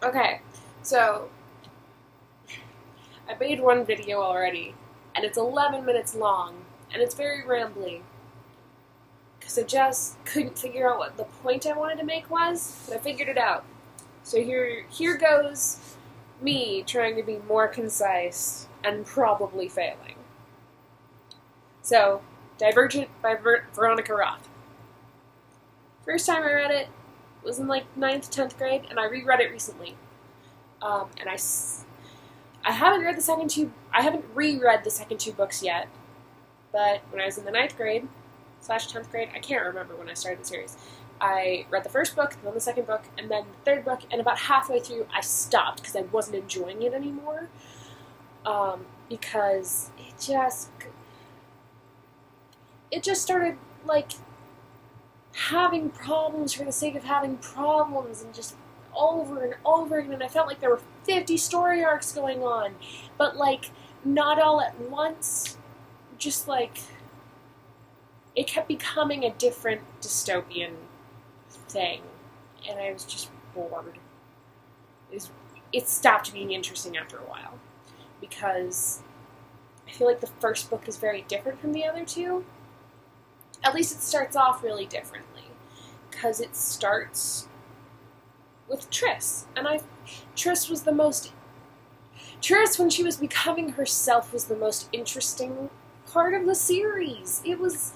Okay, so I made one video already, and it's 11 minutes long, and it's very rambly, because I just couldn't figure out what the point I wanted to make was, but I figured it out. So here goes me trying to be more concise, and probably failing. So, Divergent by Veronica Roth. First time I read it was in like 9th, 10th grade, and I reread it recently. And I haven't reread the second two books yet, but when I was in the 9th grade / 10th grade, I can't remember when I started the series, I read the first book, then the second book, and then the third book, and about halfway through I stopped because I wasn't enjoying it anymore, because it just started, like, having problems for the sake of having problems, and just over and over again, and I felt like there were 50 story arcs going on, but, like, not all at once, just, like, it kept becoming a different dystopian thing, and I was just bored. It stopped being interesting after a while, because I feel like the first book is very different from the other two. At least it starts off really differently, because it starts with Triss, and Triss, when she was becoming herself, was the most interesting part of the series. It was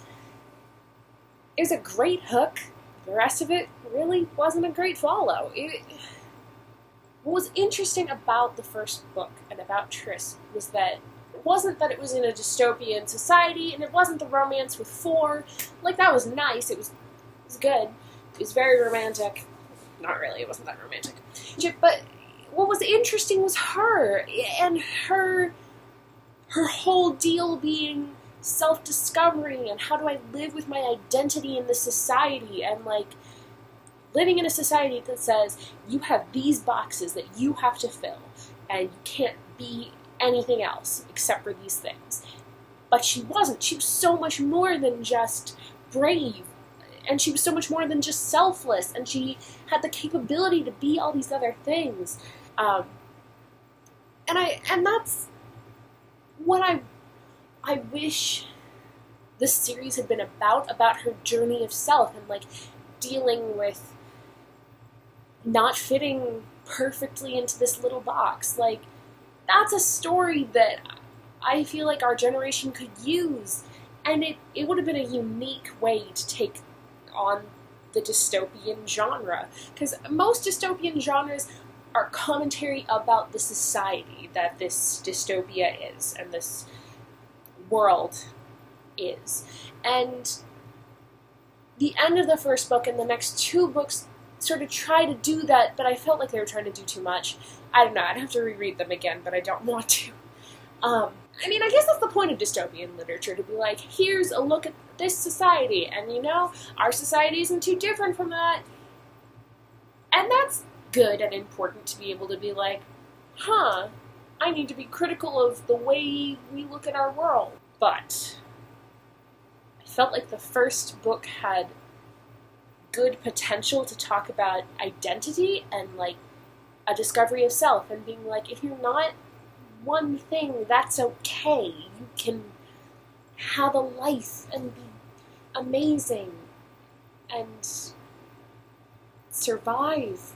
a great hook. The rest of it really wasn't a great follow. What was interesting about the first book and about Triss was that it wasn't that it was in a dystopian society, and it wasn't the romance with Four. Like, that was nice. It was good. It was very romantic. Not really. It wasn't that romantic. But what was interesting was her, and her whole deal being self-discovery, and how do I live with my identity in this society, and, like, living in a society that says you have these boxes that you have to fill, and you can't be anything else except for these things. But she wasn't. She was so much more than just brave, and she was so much more than just selfless, and she had the capability to be all these other things. And that's what I wish this series had been about her journey of self, and, like, dealing with not fitting perfectly into this little box. Like, that's a story that I feel like our generation could use, and it would have been a unique way to take on the dystopian genre, because most dystopian genres are commentary about the society that this dystopia is, and this world is. And the end of the first book and the next two books sort of try to do that, but I felt like they were trying to do too much. I don't know, I'd have to reread them again, but I don't want to. I mean, I guess that's the point of dystopian literature, to be like, here's a look at this society, and, you know, our society isn't too different from that. And that's good and important to be able to be like, I need to be critical of the way we look at our world. But I felt like the first book had good potential to talk about identity and, like, a discovery of self, and being like, if you're not one thing, that's okay. You can have a life and be amazing and survive.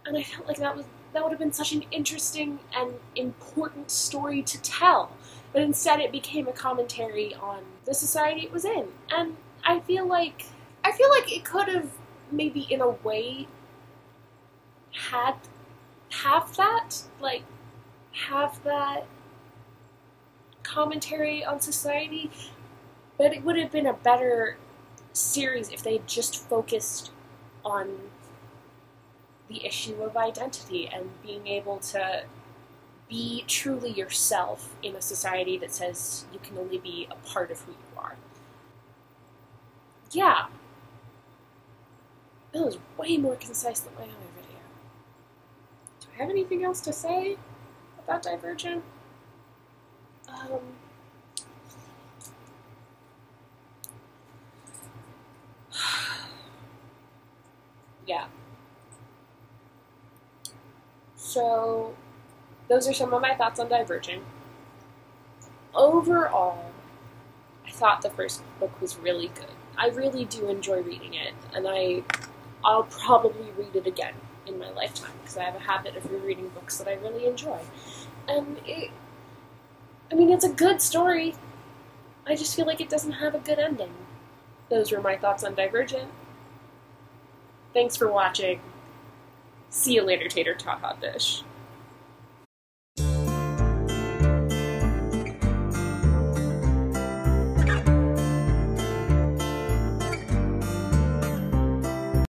And I felt like that would have been such an interesting and important story to tell. But instead it became a commentary on the society it was in. And I feel like it could have maybe in a way have that commentary on society, but it would have been a better series if they had just focused on the issue of identity and being able to be truly yourself in a society that says you can only be a part of who you are. Yeah. That was way more concise than my other video. Do I have anything else to say about Divergent? Yeah. So, those are some of my thoughts on Divergent. Overall, I thought the first book was really good. I really do enjoy reading it, and I'll probably read it again in my lifetime, because I have a habit of rereading books that I really enjoy. And it's a good story. I just feel like it doesn't have a good ending. Those were my thoughts on Divergent. Thanks for watching. See you later, Tater Tot Hot Dish.